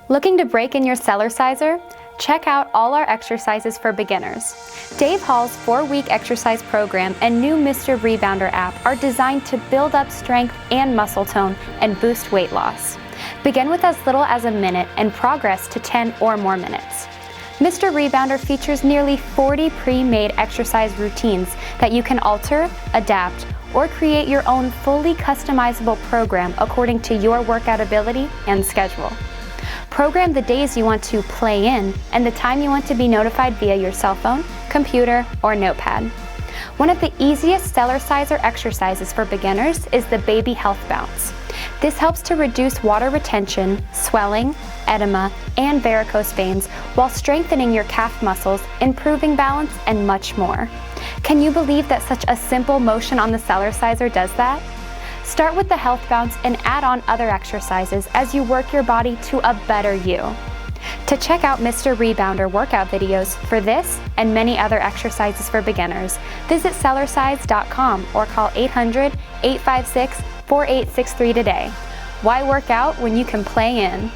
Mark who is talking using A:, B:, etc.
A: Looking to break in your Cellerciser? Check out all our exercises for beginners. Dave Hall's 4-week exercise program and new Mr. Rebounder app are designed to build up strength and muscle tone and boost weight loss. Begin with as little as a minute and progress to 10 or more minutes. Mr. Rebounder features nearly 40 pre-made exercise routines that you can alter, adapt, or create your own fully customizable program according to your workout ability and schedule. Program the days you want to play in and the time you want to be notified via your cell phone, computer, or notepad. One of the easiest Cellerciser exercises for beginners is the Baby Health Bounce. This helps to reduce water retention, swelling, edema, and varicose veins while strengthening your calf muscles, improving balance, and much more. Can you believe that such a simple motion on the Cellerciser does that? Start with the Health Bounce and add on other exercises as you work your body to a better you. To check out Mr. Rebounder workout videos for this and many other exercises for beginners, visit Cellercise.com or call 800-856-4863 today. Why work out when you can play in?